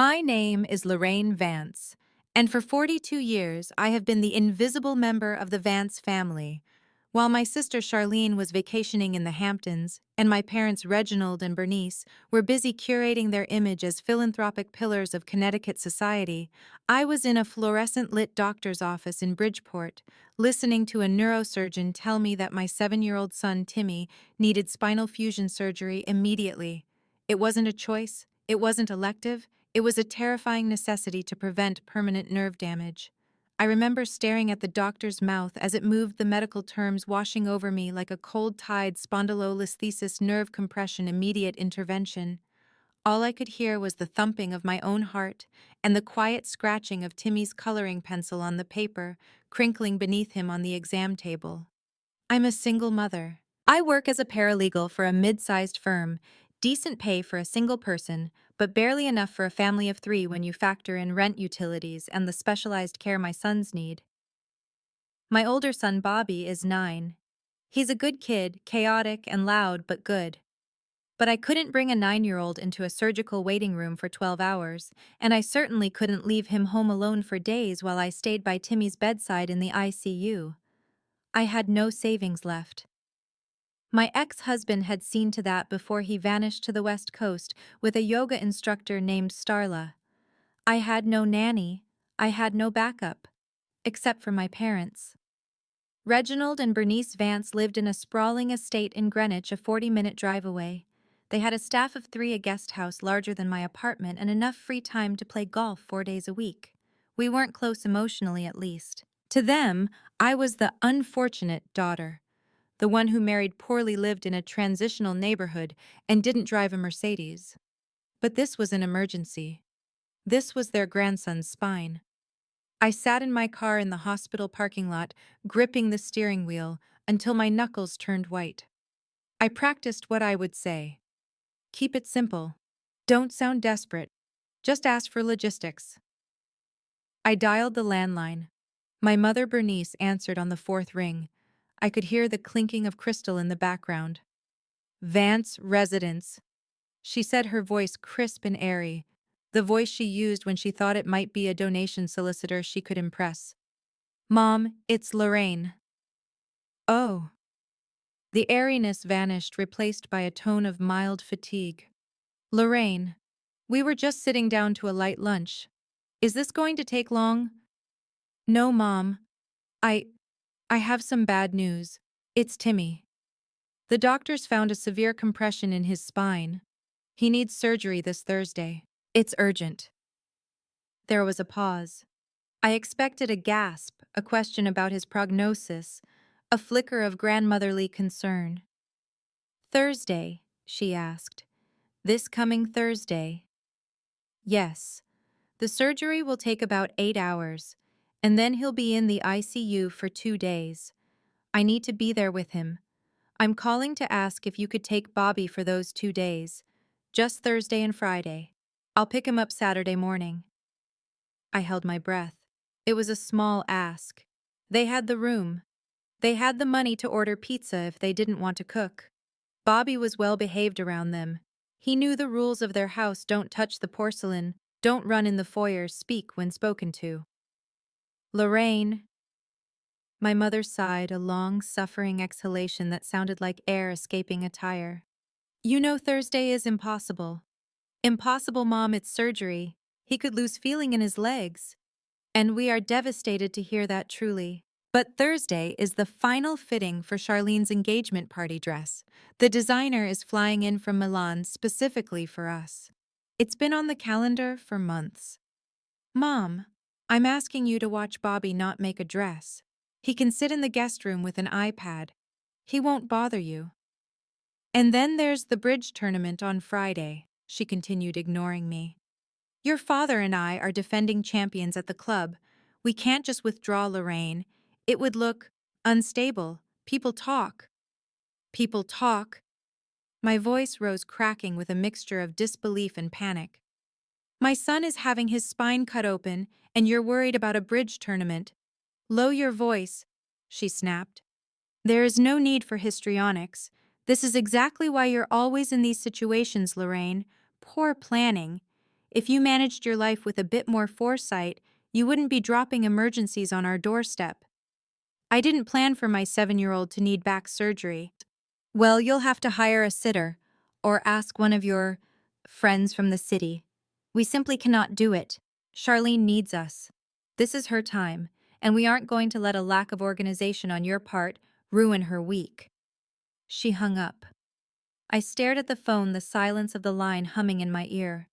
My name is Lorraine Vance, and for 42 years I have been the invisible member of the Vance family. While my sister Charlene was vacationing in the Hamptons, and my parents Reginald and Bernice were busy curating their image as philanthropic pillars of Connecticut society, I was in a fluorescent-lit doctor's office in Bridgeport, listening to a neurosurgeon tell me that my 7-year-old son Timmy needed spinal fusion surgery immediately. It wasn't a choice, it wasn't elective, it was a terrifying necessity to prevent permanent nerve damage. I remember staring at the doctor's mouth as it moved, the medical terms washing over me like a cold tide: spondylolisthesis, nerve compression, immediate intervention. All I could hear was the thumping of my own heart and the quiet scratching of Timmy's coloring pencil on the paper, crinkling beneath him on the exam table. I'm a single mother. I work as a paralegal for a mid-sized firm, decent pay for a single person, but barely enough for a family of 3 when you factor in rent, utilities, and the specialized care my sons need. My older son Bobby is 9. He's a good kid, chaotic and loud but good. But I couldn't bring a 9-year-old into a surgical waiting room for 12 hours, and I certainly couldn't leave him home alone for days while I stayed by Timmy's bedside in the ICU. I had no savings left. My ex-husband had seen to that before he vanished to the West Coast with a yoga instructor named Starla. I had no nanny, I had no backup, except for my parents. Reginald and Bernice Vance lived in a sprawling estate in Greenwich, a 40-minute drive away. They had a staff of 3, a guest house larger than my apartment, and enough free time to play golf 4 days a week. We weren't close emotionally, at least. To them, I was the unfortunate daughter. The one who married poorly, lived in a transitional neighborhood, and didn't drive a Mercedes. But this was an emergency. This was their grandson's spine. I sat in my car in the hospital parking lot, gripping the steering wheel until my knuckles turned white. I practiced what I would say. Keep it simple. Don't sound desperate. Just ask for logistics. I dialed the landline. My mother Bernice answered on the 4th ring. I could hear the clinking of crystal in the background. Vance Residence, she said, her voice crisp and airy, the voice she used when she thought it might be a donation solicitor she could impress. Mom, it's Lorraine. Oh. The airiness vanished, replaced by a tone of mild fatigue. Lorraine, we were just sitting down to a light lunch. Is this going to take long? No, Mom. I have some bad news. It's Timmy. The doctors found a severe compression in his spine. He needs surgery this Thursday. It's urgent. There was a pause. I expected a gasp, a question about his prognosis, a flicker of grandmotherly concern. Thursday, she asked. This coming Thursday? Yes. The surgery will take about 8 hours, and then he'll be in the ICU for 2 days. I need to be there with him. I'm calling to ask if you could take Bobby for those 2 days, just Thursday and Friday. I'll pick him up Saturday morning. I held my breath. It was a small ask. They had the room. They had the money to order pizza if they didn't want to cook. Bobby was well behaved around them. He knew the rules of their house: don't touch the porcelain, don't run in the foyer, speak when spoken to. Lorraine. My mother sighed, a long, suffering exhalation that sounded like air escaping a tire. You know Thursday is impossible. Impossible, Mom, it's surgery. He could lose feeling in his legs. And we are devastated to hear that, truly. But Thursday is the final fitting for Charlene's engagement party dress. The designer is flying in from Milan specifically for us. It's been on the calendar for months. Mom, I'm asking you to watch Bobby not make a dress. He can sit in the guest room with an iPad. He won't bother you. And then there's the bridge tournament on Friday, she continued, ignoring me. Your father and I are defending champions at the club. We can't just withdraw, Lorraine. It would look unstable. People talk. People talk. My voice rose, cracking with a mixture of disbelief and panic. My son is having his spine cut open, and you're worried about a bridge tournament. Lower your voice, she snapped. There is no need for histrionics. This is exactly why you're always in these situations, Lorraine. Poor planning. If you managed your life with a bit more foresight, you wouldn't be dropping emergencies on our doorstep. I didn't plan for my 7-year-old to need back surgery. Well, you'll have to hire a sitter, or ask one of your friends from the city. We simply cannot do it. Charlene needs us. This is her time, and we aren't going to let a lack of organization on your part ruin her week. She hung up. I stared at the phone, the silence of the line humming in my ear.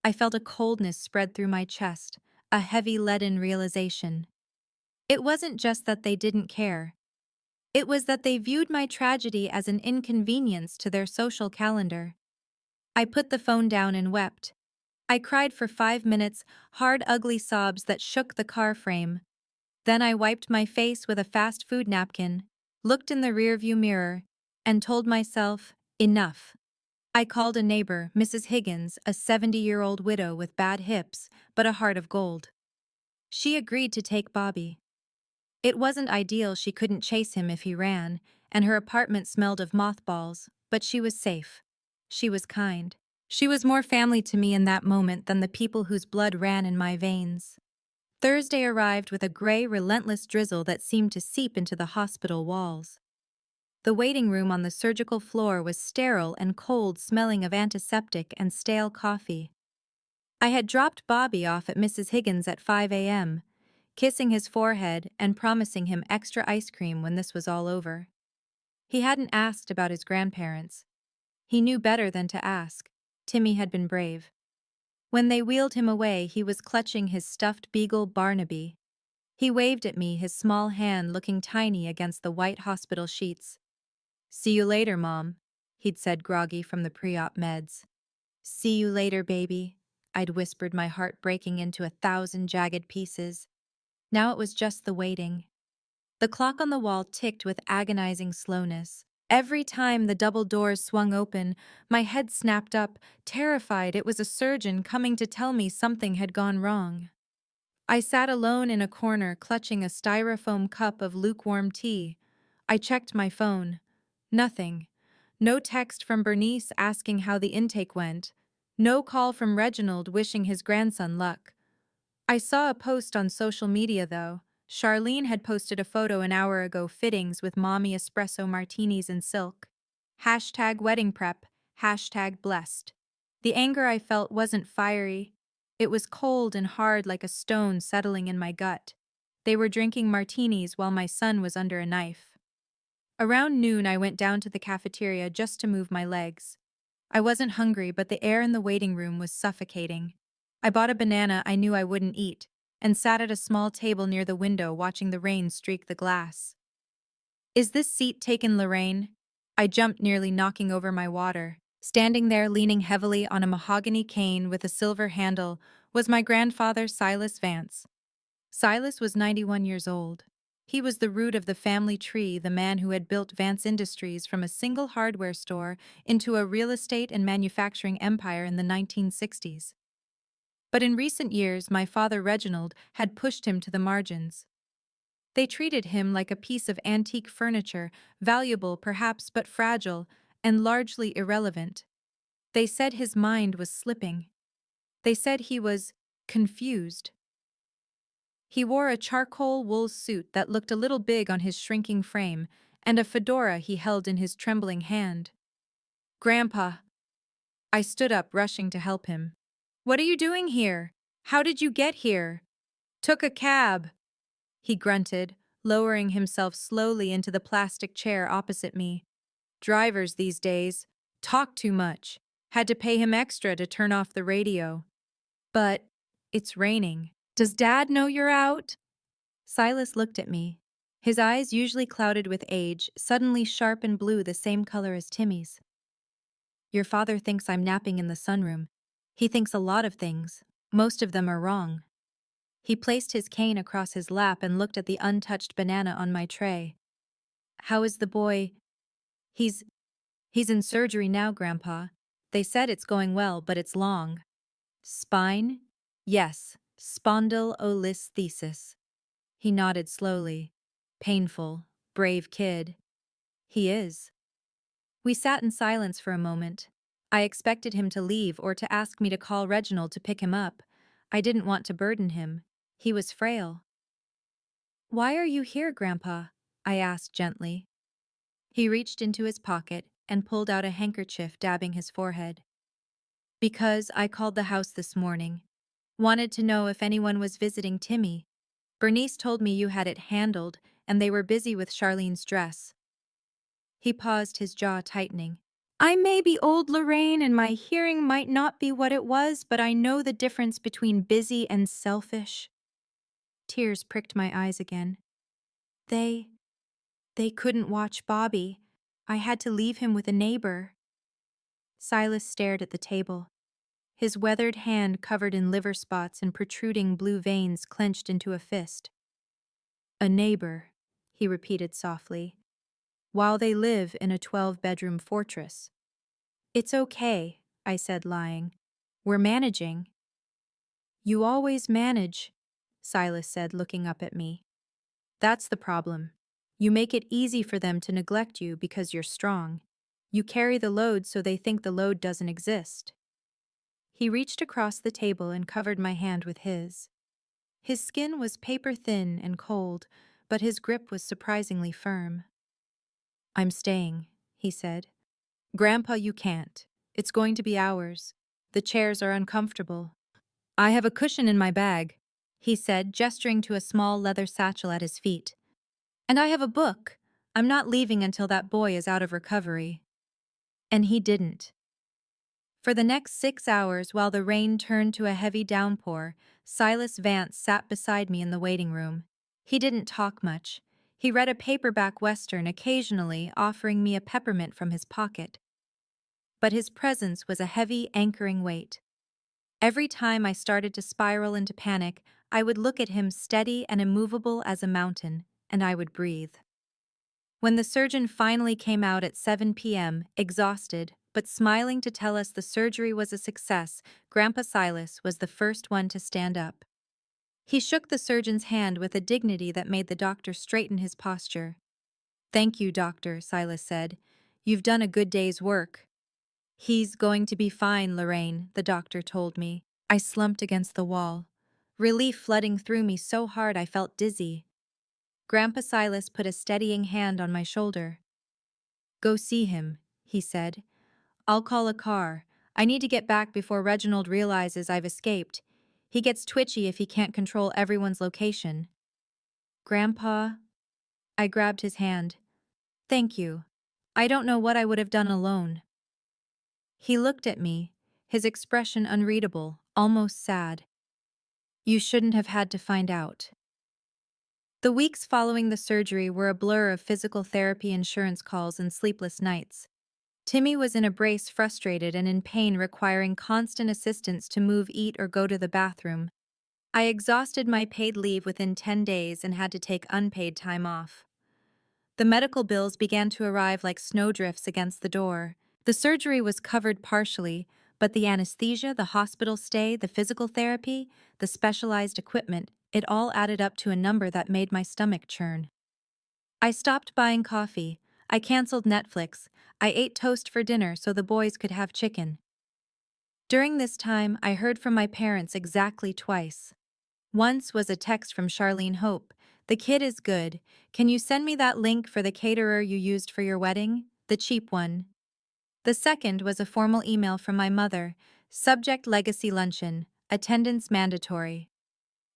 I felt a coldness spread through my chest, a heavy leaden realization. It wasn't just that they didn't care. It was that they viewed my tragedy as an inconvenience to their social calendar. I put the phone down and wept. I cried for 5 minutes, hard, ugly sobs that shook the car frame. Then I wiped my face with a fast food napkin, looked in the rearview mirror, and told myself, enough. I called a neighbor, Mrs. Higgins, a 70-year-old widow with bad hips, but a heart of gold. She agreed to take Bobby. It wasn't ideal, she couldn't chase him if he ran, and her apartment smelled of mothballs, but she was safe. She was kind. She was more family to me in that moment than the people whose blood ran in my veins. Thursday arrived with a gray, relentless drizzle that seemed to seep into the hospital walls. The waiting room on the surgical floor was sterile and cold, smelling of antiseptic and stale coffee. I had dropped Bobby off at Mrs. Higgins at 5 a.m., kissing his forehead and promising him extra ice cream when this was all over. He hadn't asked about his grandparents. He knew better than to ask. Timmy had been brave. When they wheeled him away, he was clutching his stuffed beagle Barnaby. He waved at me, his small hand looking tiny against the white hospital sheets. "See you later, Mom," he'd said, groggy from the pre-op meds. "See you later, baby," I'd whispered, my heart breaking into 1,000 jagged pieces. Now it was just the waiting. The clock on the wall ticked with agonizing slowness. Every time the double doors swung open, my head snapped up, terrified it was a surgeon coming to tell me something had gone wrong. I sat alone in a corner, clutching a styrofoam cup of lukewarm tea. I checked my phone. Nothing. No text from Bernice asking how the intake went. No call from Reginald wishing his grandson luck. I saw a post on social media, though. Charlene had posted a photo an hour ago, fittings with mommy espresso martinis in silk. #wedding prep, #blessed. The anger I felt wasn't fiery. It was cold and hard, like a stone settling in my gut. They were drinking martinis while my son was under a knife. Around noon, I went down to the cafeteria just to move my legs. I wasn't hungry, but the air in the waiting room was suffocating. I bought a banana I knew I wouldn't eat, and sat at a small table near the window watching the rain streak the glass. "Is this seat taken, Lorraine?" I jumped, nearly knocking over my water. Standing there, leaning heavily on a mahogany cane with a silver handle, was my grandfather, Silas Vance. Silas was 91 years old. He was the root of the family tree, the man who had built Vance Industries from a single hardware store into a real estate and manufacturing empire in the 1960s. But in recent years, my father Reginald had pushed him to the margins. They treated him like a piece of antique furniture, valuable perhaps but fragile, and largely irrelevant. They said his mind was slipping. They said he was confused. He wore a charcoal wool suit that looked a little big on his shrinking frame, and a fedora he held in his trembling hand. "Grandpa!" I stood up, rushing to help him. "What are you doing here? How did you get here?" "Took a cab," he grunted, lowering himself slowly into the plastic chair opposite me. "Drivers these days talk too much. Had to pay him extra to turn off the radio." "But it's raining. Does Dad know you're out?" Silas looked at me. His eyes, usually clouded with age, suddenly sharp and blue, the same color as Timmy's. "Your father thinks I'm napping in the sunroom. He thinks a lot of things. Most of them are wrong." He placed his cane across his lap and looked at the untouched banana on my tray. "How is the boy?" He's in surgery now, Grandpa. They said it's going well, but it's long." "Spine?" "Yes, spondylolisthesis." He nodded slowly. "Painful. Brave kid." "He is." We sat in silence for a moment. I expected him to leave or to ask me to call Reginald to pick him up. I didn't want to burden him. He was frail. "Why are you here, Grandpa?" I asked gently. He reached into his pocket and pulled out a handkerchief, dabbing his forehead. "Because I called the house this morning. Wanted to know if anyone was visiting Timmy. Bernice told me you had it handled, and they were busy with Charlene's dress." He paused, his jaw tightening. "I may be old, Lorraine, and my hearing might not be what it was, but I know the difference between busy and selfish." Tears pricked my eyes again. They couldn't watch Bobby. I had to leave him with a neighbor." Silas stared at the table. His weathered hand covered in liver spots and protruding blue veins clenched into a fist. "A neighbor," he repeated softly, "while they live in a 12-bedroom fortress." "It's okay," I said, lying. "We're managing." "You always manage," Silas said, looking up at me. "That's the problem. You make it easy for them to neglect you because you're strong. You carry the load so they think the load doesn't exist." He reached across the table and covered my hand with his. His skin was paper-thin and cold, but his grip was surprisingly firm. "I'm staying," he said. "Grandpa, you can't. It's going to be hours. The chairs are uncomfortable." "I have a cushion in my bag," he said, gesturing to a small leather satchel at his feet. "And I have a book. I'm not leaving until that boy is out of recovery." And he didn't. For the next 6 hours, while the rain turned to a heavy downpour, Silas Vance sat beside me in the waiting room. He didn't talk much. He read a paperback Western, occasionally offering me a peppermint from his pocket. But his presence was a heavy, anchoring weight. Every time I started to spiral into panic, I would look at him, steady and immovable as a mountain, and I would breathe. When the surgeon finally came out at 7 p.m., exhausted, but smiling to tell us the surgery was a success, Grandpa Silas was the first one to stand up. He shook the surgeon's hand with a dignity that made the doctor straighten his posture. "Thank you, doctor," Silas said. "You've done a good day's work." "He's going to be fine, Lorraine," the doctor told me. I slumped against the wall, relief flooding through me so hard I felt dizzy. Grandpa Silas put a steadying hand on my shoulder. "Go see him," he said. "I'll call a car. I need to get back before Reginald realizes I've escaped. He gets twitchy if he can't control everyone's location." "Grandpa?" I grabbed his hand. "Thank you. I don't know what I would have done alone." He looked at me, his expression unreadable, almost sad. "You shouldn't have had to find out." The weeks following the surgery were a blur of physical therapy, insurance calls, and sleepless nights. Timmy was in a brace, frustrated and in pain, requiring constant assistance to move, eat, or go to the bathroom. I exhausted my paid leave within 10 days and had to take unpaid time off. The medical bills began to arrive like snowdrifts against the door. The surgery was covered partially, but the anesthesia, the hospital stay, the physical therapy, the specialized equipment, it all added up to a number that made my stomach churn. I stopped buying coffee. I canceled Netflix. I ate toast for dinner so the boys could have chicken. During this time, I heard from my parents exactly twice. Once was a text from Charlene Hope. "The kid is good. Can you send me that link for the caterer you used for your wedding? The cheap one." The second was a formal email from my mother. Subject: legacy luncheon. Attendance mandatory.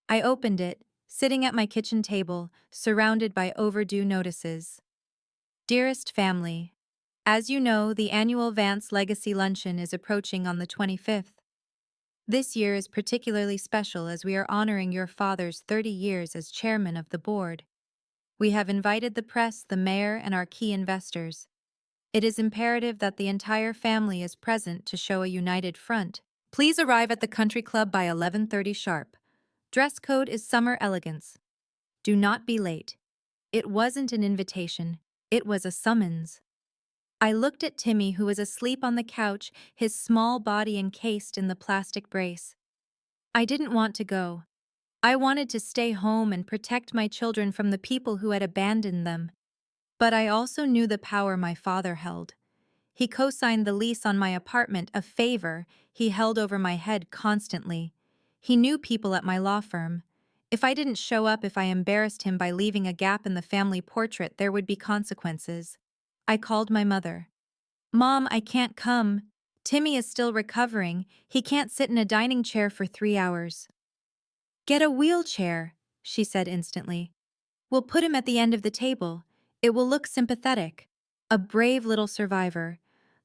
I opened it, sitting at my kitchen table, surrounded by overdue notices. "Dearest family, as you know, the annual Vance Legacy Luncheon is approaching on the 25th. This year is particularly special as we are honoring your father's 30 years as chairman of the board. We have invited the press, the mayor, and our key investors. It is imperative that the entire family is present to show a united front. Please arrive at the country club by 11:30 sharp. Dress code is summer elegance. Do not be late." It wasn't an invitation, it was a summons. I looked at Timmy, who was asleep on the couch, his small body encased in the plastic brace. I didn't want to go. I wanted to stay home and protect my children from the people who had abandoned them. But I also knew the power my father held. He co-signed the lease on my apartment, a favor he held over my head constantly. He knew people at my law firm. If I didn't show up, if I embarrassed him by leaving a gap in the family portrait, there would be consequences. I called my mother. "Mom, I can't come. Timmy is still recovering. He can't sit in a dining chair for 3 hours." "Get a wheelchair," she said instantly. "We'll put him at the end of the table. It will look sympathetic. A brave little survivor.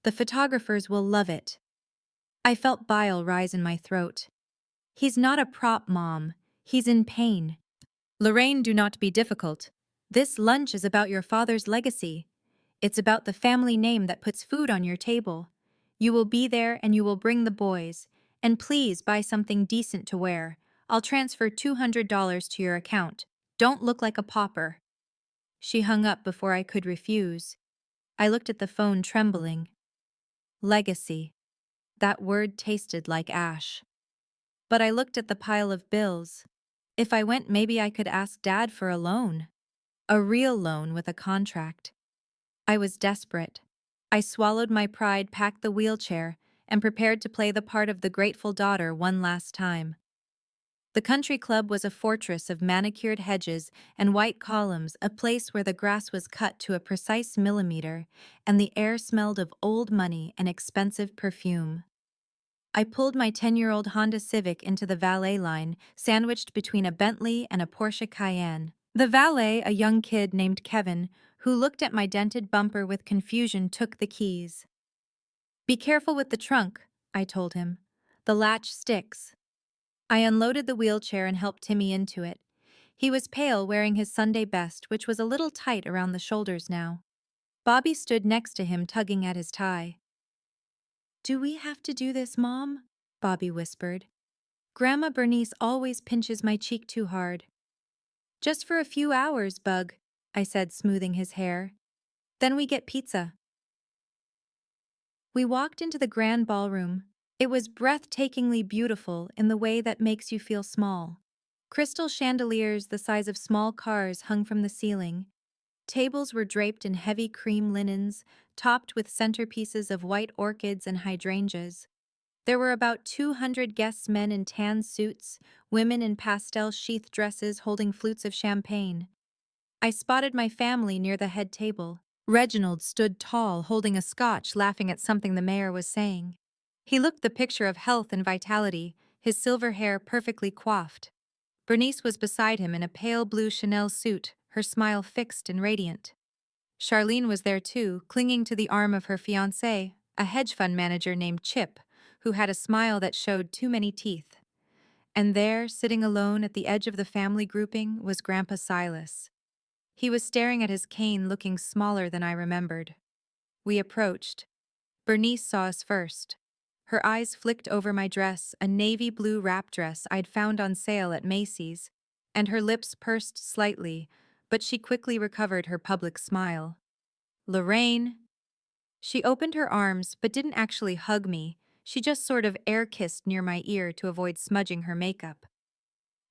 The photographers will love it." I felt bile rise in my throat. "He's not a prop, Mom. He's in pain." "Lorraine, do not be difficult. This lunch is about your father's legacy. It's about the family name that puts food on your table. You will be there and you will bring the boys. And please buy something decent to wear. I'll transfer $200 to your account. Don't look like a pauper." She hung up before I could refuse. I looked at the phone, trembling. Legacy. That word tasted like ash. But I looked at the pile of bills. If I went, maybe I could ask Dad for a loan. A real loan with a contract. I was desperate. I swallowed my pride, packed the wheelchair, and prepared to play the part of the grateful daughter one last time. The country club was a fortress of manicured hedges and white columns, a place where the grass was cut to a precise millimeter, and the air smelled of old money and expensive perfume. I pulled my 10-year-old Honda Civic into the valet line, sandwiched between a Bentley and a Porsche Cayenne. The valet, a young kid named Kevin, who looked at my dented bumper with confusion, took the keys. "Be careful with the trunk," I told him. "The latch sticks." I unloaded the wheelchair and helped Timmy into it. He was pale, wearing his Sunday best, which was a little tight around the shoulders now. Bobby stood next to him, tugging at his tie. "Do we have to do this, Mom?" Bobby whispered. "Grandma Bernice always pinches my cheek too hard." "Just for a few hours, Bug," I said, smoothing his hair. "Then we get pizza." We walked into the grand ballroom. It was breathtakingly beautiful in the way that makes you feel small. Crystal chandeliers the size of small cars hung from the ceiling. Tables were draped in heavy cream linens, topped with centerpieces of white orchids and hydrangeas. There were about 200 guests, men in tan suits, women in pastel sheath dresses holding flutes of champagne. I spotted my family near the head table. Reginald stood tall, holding a scotch, laughing at something the mayor was saying. He looked the picture of health and vitality, his silver hair perfectly coiffed. Bernice was beside him in a pale blue Chanel suit, her smile fixed and radiant. Charlene was there too, clinging to the arm of her fiancé, a hedge fund manager named Chip, who had a smile that showed too many teeth. And there, sitting alone at the edge of the family grouping, was Grandpa Silas. He was staring at his cane, looking smaller than I remembered. We approached. Bernice saw us first. Her eyes flicked over my dress, a navy blue wrap dress I'd found on sale at Macy's, and her lips pursed slightly, but she quickly recovered her public smile. "Lorraine." She opened her arms, but didn't actually hug me. She just sort of air-kissed near my ear to avoid smudging her makeup.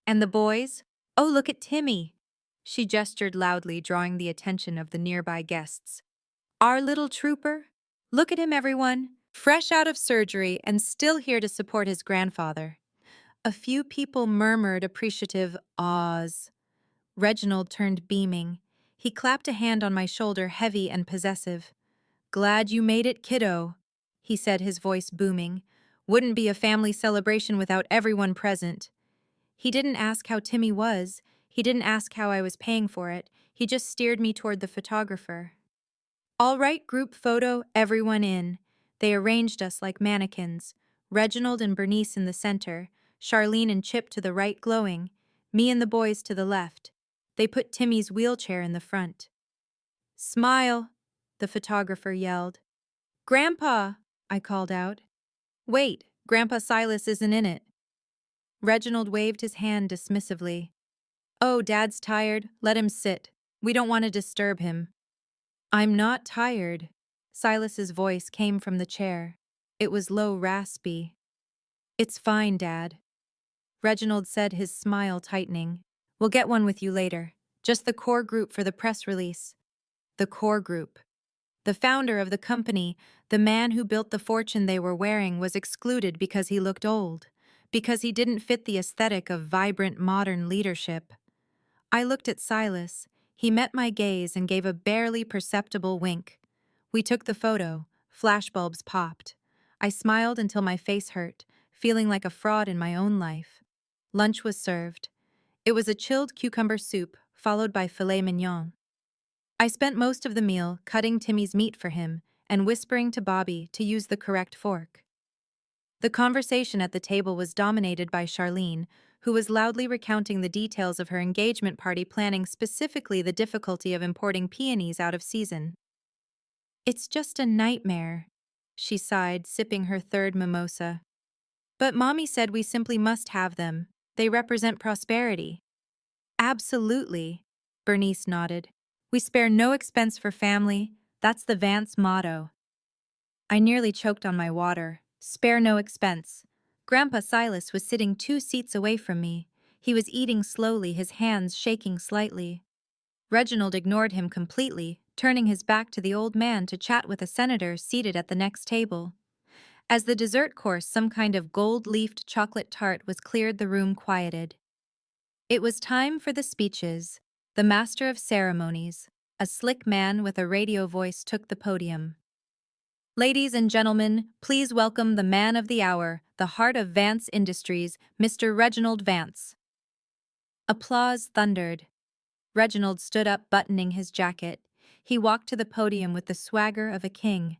"And the boys? Oh, look at Timmy." She gestured loudly, drawing the attention of the nearby guests. "Our little trooper? Look at him, everyone. Fresh out of surgery and still here to support his grandfather." A few people murmured appreciative ahs. Reginald turned beaming. He clapped a hand on my shoulder, heavy and possessive. "Glad you made it, kiddo," he said, his voice booming. "Wouldn't be a family celebration without everyone present." He didn't ask how Timmy was. He didn't ask how I was paying for it. He just steered me toward the photographer. "All right, group photo, everyone in." They arranged us like mannequins. Reginald and Bernice in the center, Charlene and Chip to the right glowing, me and the boys to the left. They put Timmy's wheelchair in the front. "Smile," the photographer yelled. "Grandpa," I called out. "Wait, Grandpa Silas isn't in it." Reginald waved his hand dismissively. "Oh, Dad's tired. Let him sit. We don't want to disturb him." "I'm not tired." Silas's voice came from the chair. It was low, raspy. "It's fine, Dad." Reginald said, his smile tightening. "We'll get one with you later. Just the core group for the press release." The core group. The founder of the company, the man who built the fortune they were wearing, was excluded because he looked old, because he didn't fit the aesthetic of vibrant modern leadership. I looked at Silas. He met my gaze and gave a barely perceptible wink. We took the photo. Flashbulbs popped. I smiled until my face hurt, feeling like a fraud in my own life. Lunch was served. It was a chilled cucumber soup, followed by filet mignon. I spent most of the meal cutting Timmy's meat for him and whispering to Bobby to use the correct fork. The conversation at the table was dominated by Charlene, who was loudly recounting the details of her engagement party planning, specifically the difficulty of importing peonies out of season. "It's just a nightmare," she sighed, sipping her third mimosa. "But Mommy said we simply must have them. They represent prosperity." "Absolutely," Bernice nodded. "We spare no expense for family. That's the Vance motto." I nearly choked on my water. Spare no expense. Grandpa Silas was sitting 2 seats away from me. He was eating slowly, his hands shaking slightly. Reginald ignored him completely, turning his back to the old man to chat with a senator seated at the next table. As the dessert course, some kind of gold-leafed chocolate tart, was cleared, the room quieted. It was time for the speeches. The master of ceremonies, a slick man with a radio voice, took the podium. "Ladies and gentlemen, please welcome the man of the hour, the heart of Vance Industries, Mr. Reginald Vance." Applause thundered. Reginald stood up, buttoning his jacket. He walked to the podium with the swagger of a king.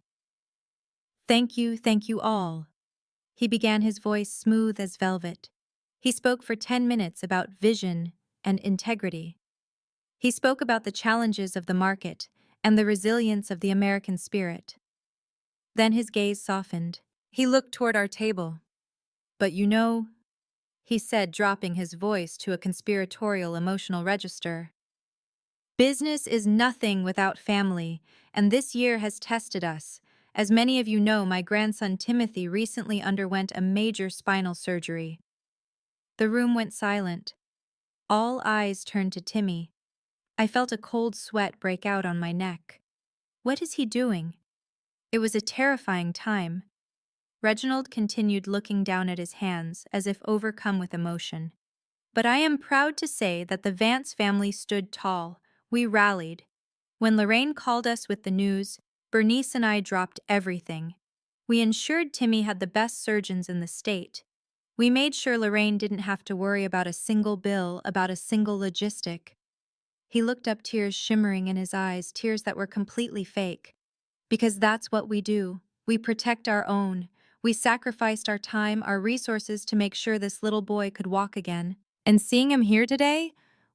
Thank you all." He began, his voice smooth as velvet. He spoke for 10 minutes about vision and integrity. He spoke about the challenges of the market and the resilience of the American spirit. Then his gaze softened. He looked toward our table. "But you know," he said, dropping his voice to a conspiratorial emotional register, "business is nothing without family, and this year has tested us. As many of you know, my grandson Timothy recently underwent a major spinal surgery." The room went silent. All eyes turned to Timmy. I felt a cold sweat break out on my neck. What is he doing? It was a terrifying time. Reginald continued, looking down at his hands as if overcome with emotion. "But I am proud to say that the Vance family stood tall. We rallied. When Lorraine called us with the news, Bernice and I dropped everything. We ensured Timmy had the best surgeons in the state. We made sure Lorraine didn't have to worry about a single bill, about a single logistic." He looked up, tears shimmering in his eyes, tears that were completely fake. "Because that's what we do. We protect our own. We sacrificed our time, our resources to make sure this little boy could walk again. And seeing him here today,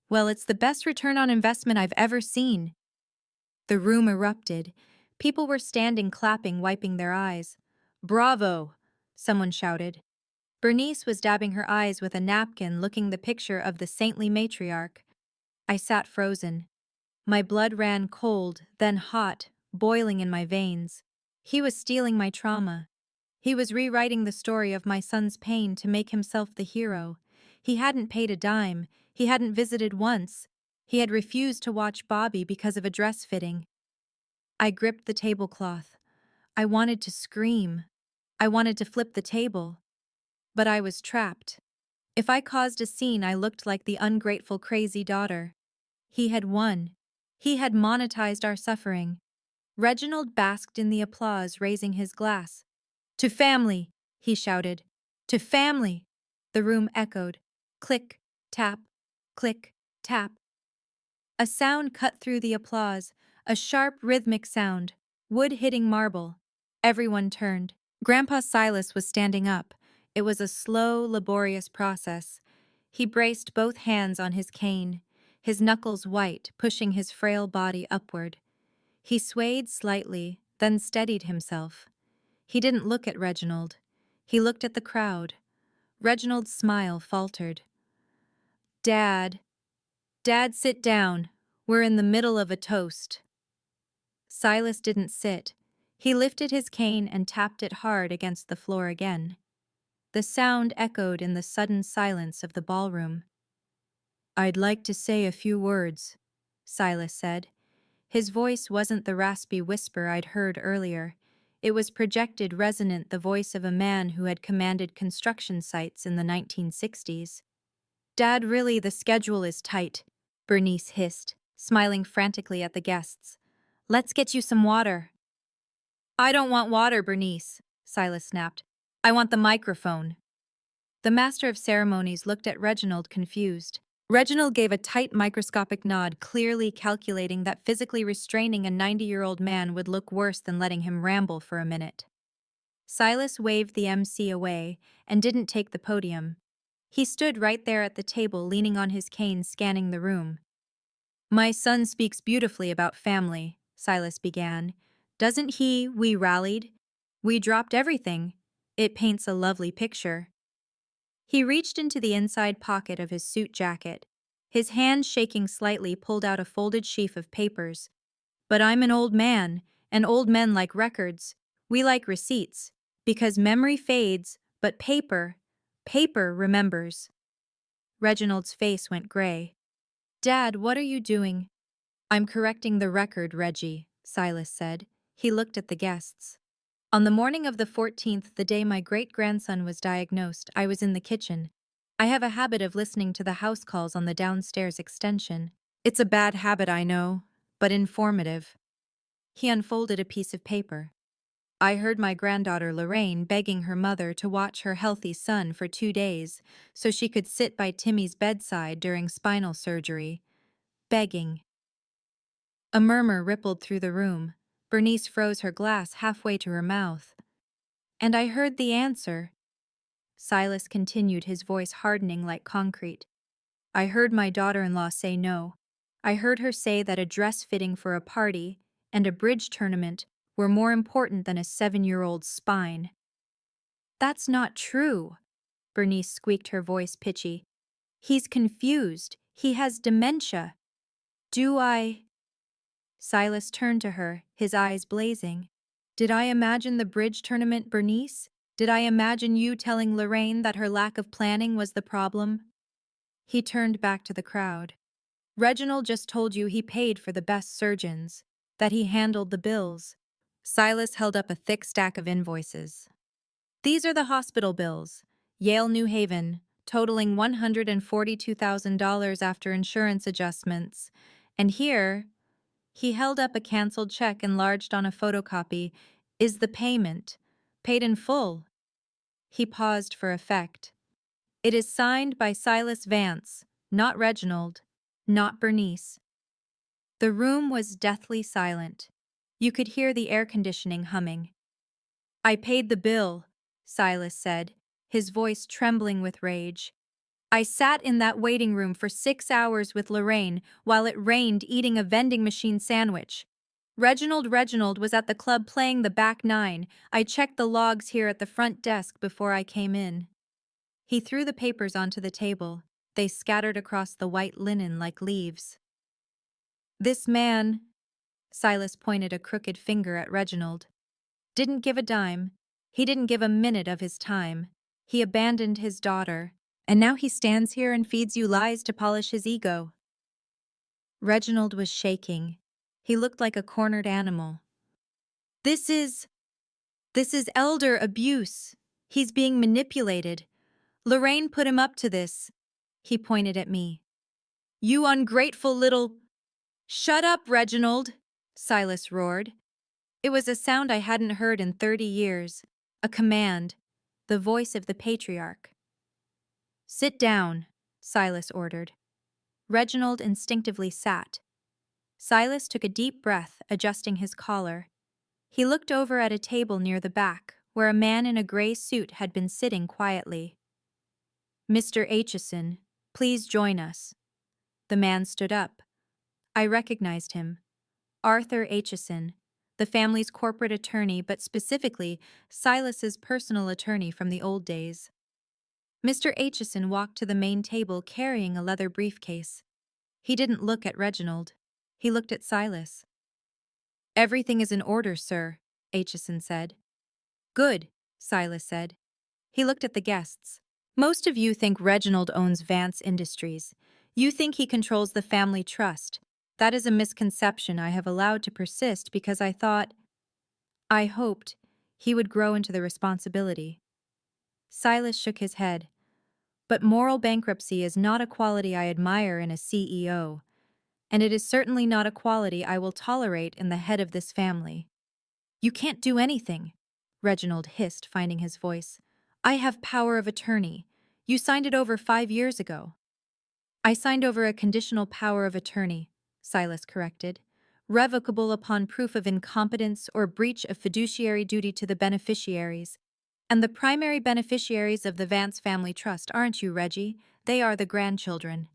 well, it's the best return on investment I've ever seen." The room erupted. People were standing, clapping, wiping their eyes. "Bravo!" someone shouted. Bernice was dabbing her eyes with a napkin, looking the picture of the saintly matriarch. I sat frozen. My blood ran cold, then hot, boiling in my veins. He was stealing my trauma. He was rewriting the story of my son's pain to make himself the hero. He hadn't paid a dime. He hadn't visited once. He had refused to watch Bobby because of a dress fitting. I gripped the tablecloth. I wanted to scream. I wanted to flip the table. But I was trapped. If I caused a scene, I looked like the ungrateful, crazy daughter. He had won. He had monetized our suffering. Reginald basked in the applause, raising his glass. "To family," he shouted. "To family." The room echoed. Click, tap, click, tap. A sound cut through the applause, a sharp, rhythmic sound, wood hitting marble. Everyone turned. Grandpa Silas was standing up. It was a slow, laborious process. He braced both hands on his cane, his knuckles white, pushing his frail body upward. He swayed slightly, then steadied himself. He didn't look at Reginald. He looked at the crowd. Reginald's smile faltered. Dad, sit down. We're in the middle of a toast." Silas didn't sit. He lifted his cane and tapped it hard against the floor again. The sound echoed in the sudden silence of the ballroom. "I'd like to say a few words," Silas said. His voice wasn't the raspy whisper I'd heard earlier. It was projected resonant, the voice of a man who had commanded construction sites in the 1960s. Dad, really, the schedule is tight, Bernice hissed, smiling frantically at the guests. Let's get you some water. I don't want water, Bernice, Silas snapped. I want the microphone. The master of ceremonies looked at Reginald, confused. Reginald gave a tight microscopic nod, clearly calculating that physically restraining a 90-year-old man would look worse than letting him ramble for a minute. Silas waved the MC away and didn't take the podium. He stood right there at the table, leaning on his cane, scanning the room. My son speaks beautifully about family, Silas began. Doesn't he? We rallied. We dropped everything. It paints a lovely picture. He reached into the inside pocket of his suit jacket. His hand, shaking slightly, pulled out a folded sheaf of papers. But I'm an old man, and old men like records. We like receipts. Because memory fades, but paper remembers. Reginald's face went gray. Dad, what are you doing? I'm correcting the record, Reggie, Silas said. He looked at the guests. On the morning of the 14th, the day my great-grandson was diagnosed, I was in the kitchen. I have a habit of listening to the house calls on the downstairs extension. It's a bad habit, I know, but informative. He unfolded a piece of paper. I heard my granddaughter Lorraine begging her mother to watch her healthy son for 2 days so she could sit by Timmy's bedside during spinal surgery. Begging. A murmur rippled through the room. Bernice froze her glass halfway to her mouth. And I heard the answer. Silas continued, his voice hardening like concrete. I heard my daughter-in-law say no. I heard her say that a dress fitting for a party and a bridge tournament were more important than a 7-year-old's spine. That's not true, Bernice squeaked, her voice pitchy. He's confused. He has dementia. Do I? Silas turned to her, his eyes blazing. Did I imagine the bridge tournament, Bernice? Did I imagine you telling Lorraine that her lack of planning was the problem? He turned back to the crowd. Reginald just told you he paid for the best surgeons, that he handled the bills. Silas held up a thick stack of invoices. These are the hospital bills. Yale, New Haven, totaling $142,000 after insurance adjustments. And here, he held up a canceled check enlarged on a photocopy, is the payment, paid in full. He paused for effect. It is signed by Silas Vance, not Reginald, not Bernice. The room was deathly silent. You could hear the air conditioning humming. I paid the bill, Silas said, his voice trembling with rage. I sat in that waiting room for 6 hours with Lorraine while it rained, eating a vending machine sandwich. Reginald was at the club playing the back nine. I checked the logs here at the front desk before I came in. He threw the papers onto the table. They scattered across the white linen like leaves. This man, Silas pointed a crooked finger at Reginald, didn't give a dime. He didn't give a minute of his time. He abandoned his daughter, and now he stands here and feeds you lies to polish his ego. Reginald was shaking. He looked like a cornered animal. This is elder abuse. He's being manipulated. Lorraine put him up to this. He pointed at me. You ungrateful little... Shut up, Reginald, Silas roared. It was a sound I hadn't heard in 30 years. A command. The voice of the patriarch. Sit down, Silas ordered. Reginald instinctively sat. Silas took a deep breath, adjusting his collar. He looked over at a table near the back, where a man in a gray suit had been sitting quietly. Mr. Aitchison, please join us. The man stood up. I recognized him. Arthur Aitchison, the family's corporate attorney, but specifically Silas's personal attorney from the old days. Mr. Aitchison walked to the main table carrying a leather briefcase. He didn't look at Reginald. He looked at Silas. Everything is in order, sir, Aitchison said. Good, Silas said. He looked at the guests. Most of you think Reginald owns Vance Industries. You think he controls the family trust, That is a misconception I have allowed to persist because I hoped he would grow into the responsibility. Silas shook his head. But moral bankruptcy is not a quality I admire in a CEO, and it is certainly not a quality I will tolerate in the head of this family. You can't do anything, Reginald hissed, finding his voice. I have power of attorney. You signed it over 5 years ago. I signed over a conditional power of attorney, Silas corrected, revocable upon proof of incompetence or breach of fiduciary duty to the beneficiaries. And the primary beneficiaries of the Vance Family Trust, aren't you, Reggie? They are the grandchildren.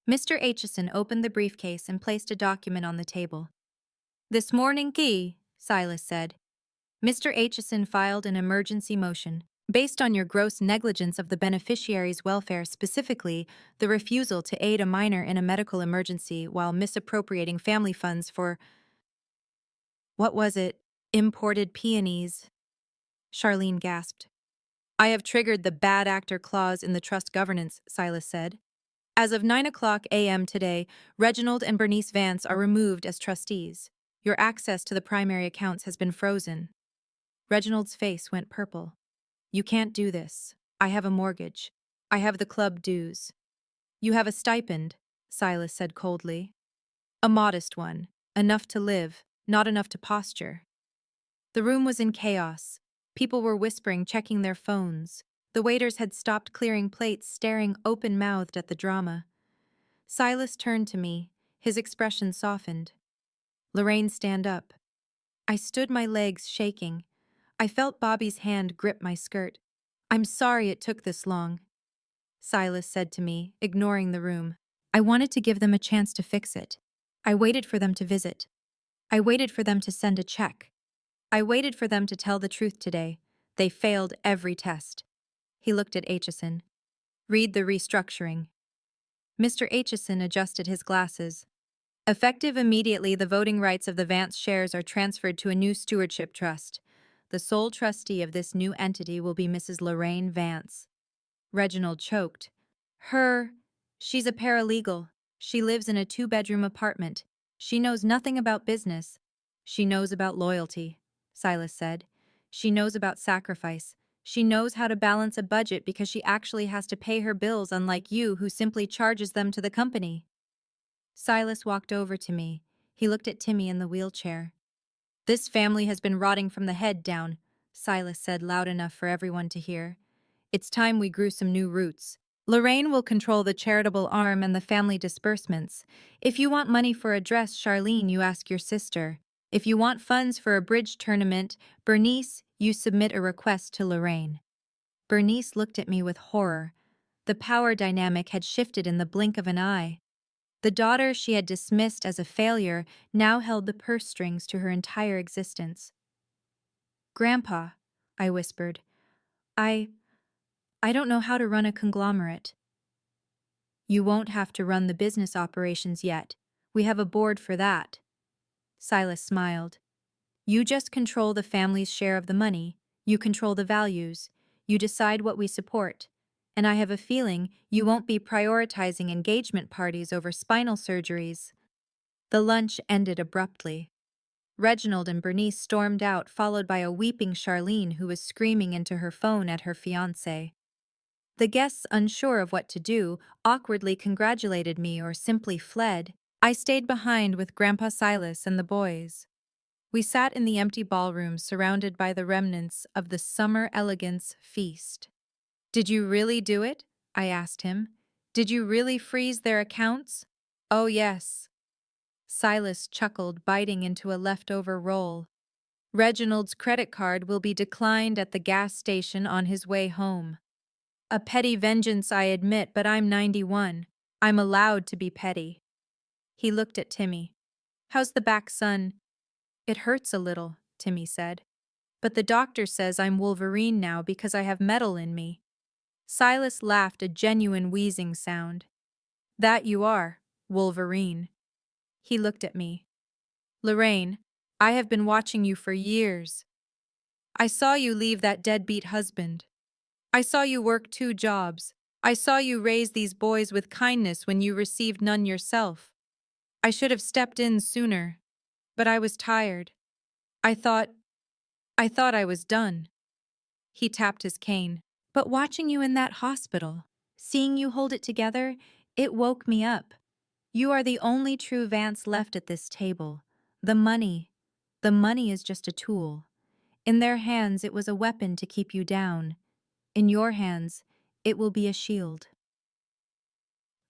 Mr. Aitchison opened the briefcase and placed a document on the table. This morning, Silas said. Mr. Aitchison filed an emergency motion. Based on your gross negligence of the beneficiary's welfare, specifically the refusal to aid a minor in a medical emergency while misappropriating family funds for, what was it, imported peonies? Charlene gasped. I have triggered the bad actor clause in the trust governance, Silas said. As of 9 a.m. today, Reginald and Bernice Vance are removed as trustees. Your access to the primary accounts has been frozen. Reginald's face went purple. You can't do this. I have a mortgage. I have the club dues. You have a stipend, Silas said coldly. A modest one. Enough to live, not enough to posture. The room was in chaos. People were whispering, checking their phones. The waiters had stopped clearing plates, staring open-mouthed at the drama. Silas turned to me, his expression softened. Lorraine, stand up. I stood, my legs shaking. I felt Bobby's hand grip my skirt. I'm sorry it took this long, Silas said to me, ignoring the room. I wanted to give them a chance to fix it. I waited for them to visit. I waited for them to send a check. I waited for them to tell the truth today. They failed every test. He looked at Aitchison. Read the restructuring. Mr. Aitchison adjusted his glasses. Effective immediately, the voting rights of the Vance shares are transferred to a new stewardship trust. The sole trustee of this new entity will be Mrs. Lorraine Vance. Reginald choked. She's a paralegal. She lives in a 2-bedroom apartment. She knows nothing about business. She knows about loyalty, Silas said. She knows about sacrifice. She knows how to balance a budget because she actually has to pay her bills, unlike you, who simply charges them to the company. Silas walked over to me. He looked at Timmy in the wheelchair. This family has been rotting from the head down, Silas said loud enough for everyone to hear. It's time we grew some new roots. Lorraine will control the charitable arm and the family disbursements. If you want money for a dress, Charlene, you ask your sister. If you want funds for a bridge tournament, Bernice, you submit a request to Lorraine. Bernice looked at me with horror. The power dynamic had shifted in the blink of an eye. The daughter she had dismissed as a failure now held the purse strings to her entire existence. Grandpa, I whispered, I don't know how to run a conglomerate. You won't have to run the business operations yet. We have a board for that. Silas smiled. You just control the family's share of the money. You control the values. You decide what we support. And I have a feeling you won't be prioritizing engagement parties over spinal surgeries. The lunch ended abruptly. Reginald and Bernice stormed out, followed by a weeping Charlene who was screaming into her phone at her fiancé. The guests, unsure of what to do, awkwardly congratulated me or simply fled. I stayed behind with Grandpa Silas and the boys. We sat in the empty ballroom surrounded by the remnants of the summer elegance feast. Did you really do it? I asked him. Did you really freeze their accounts? Oh, yes. Silas chuckled, biting into a leftover roll. Reginald's credit card will be declined at the gas station on his way home. A petty vengeance, I admit, but I'm 91. I'm allowed to be petty. He looked at Timmy. How's the back, son? It hurts a little, Timmy said. But the doctor says I'm Wolverine now because I have metal in me. Silas laughed, a genuine wheezing sound. That you are, Wolverine. He looked at me. Lorraine, I have been watching you for years. I saw you leave that deadbeat husband. I saw you work 2 jobs. I saw you raise these boys with kindness when you received none yourself. I should have stepped in sooner, but I was tired. I thought, I thought I was done. He tapped his cane. But watching you in that hospital, seeing you hold it together, it woke me up. You are the only true Vance left at this table. The money. The money is just a tool. In their hands, it was a weapon to keep you down. In your hands, it will be a shield.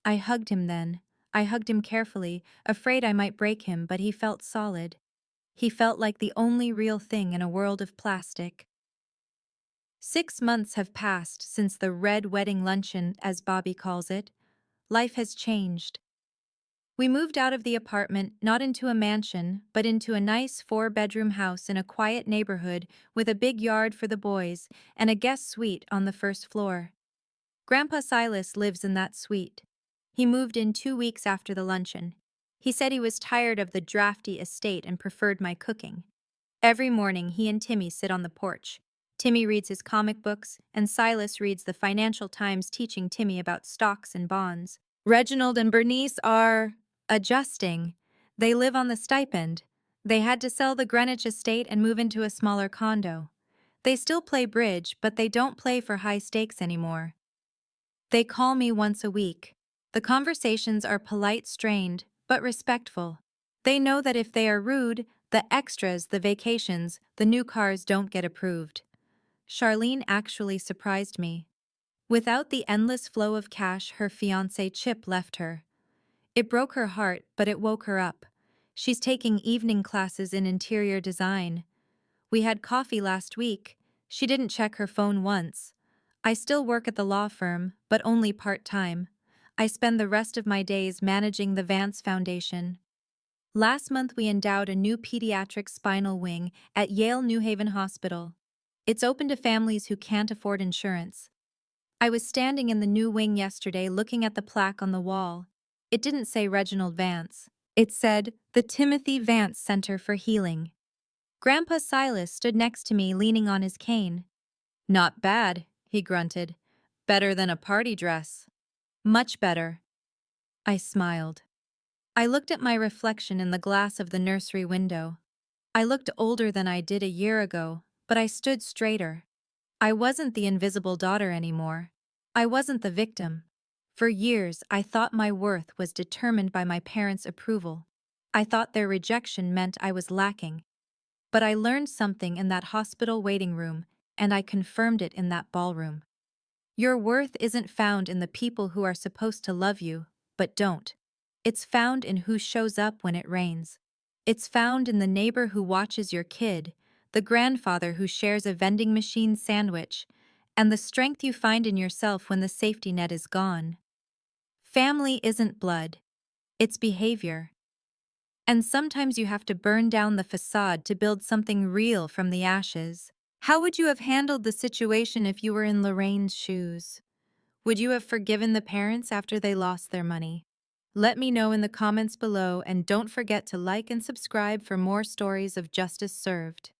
I hugged him then. I hugged him carefully, afraid I might break him, but he felt solid. He felt like the only real thing in a world of plastic. 6 months have passed since the red wedding luncheon, as Bobby calls it. Life has changed. We moved out of the apartment, not into a mansion, but into a nice 4-bedroom house in a quiet neighborhood with a big yard for the boys and a guest suite on the first floor. Grandpa Silas lives in that suite. He moved in 2 weeks after the luncheon. He said he was tired of the drafty estate and preferred my cooking. Every morning, he and Timmy sit on the porch. Timmy reads his comic books, and Silas reads the Financial Times, teaching Timmy about stocks and bonds. Reginald and Bernice are adjusting. They live on the stipend. They had to sell the Greenwich estate and move into a smaller condo. They still play bridge, but they don't play for high stakes anymore. They call me once a week. The conversations are polite, strained, but respectful. They know that if they are rude, the extras, the vacations, the new cars don't get approved. Charlene actually surprised me. Without the endless flow of cash her fiancé Chip left her. It broke her heart, but it woke her up. She's taking evening classes in interior design. We had coffee last week. She didn't check her phone once. I still work at the law firm, but only part-time. I spend the rest of my days managing the Vance Foundation. Last month we endowed a new pediatric spinal wing at Yale New Haven Hospital. It's open to families who can't afford insurance. I was standing in the new wing yesterday looking at the plaque on the wall. It didn't say Reginald Vance. It said, the Timothy Vance Center for Healing. Grandpa Silas stood next to me leaning on his cane. Not bad, he grunted. Better than a party dress. Much better. I smiled. I looked at my reflection in the glass of the nursery window. I looked older than I did a year ago, but I stood straighter. I wasn't the invisible daughter anymore. I wasn't the victim. For years, I thought my worth was determined by my parents' approval. I thought their rejection meant I was lacking. But I learned something in that hospital waiting room, and I confirmed it in that ballroom. Your worth isn't found in the people who are supposed to love you, but don't. It's found in who shows up when it rains. It's found in the neighbor who watches your kid, the grandfather who shares a vending machine sandwich, and the strength you find in yourself when the safety net is gone. Family isn't blood. It's behavior. And sometimes you have to burn down the facade to build something real from the ashes. How would you have handled the situation if you were in Lorraine's shoes? Would you have forgiven the parents after they lost their money? Let me know in the comments below, and don't forget to like and subscribe for more stories of justice served.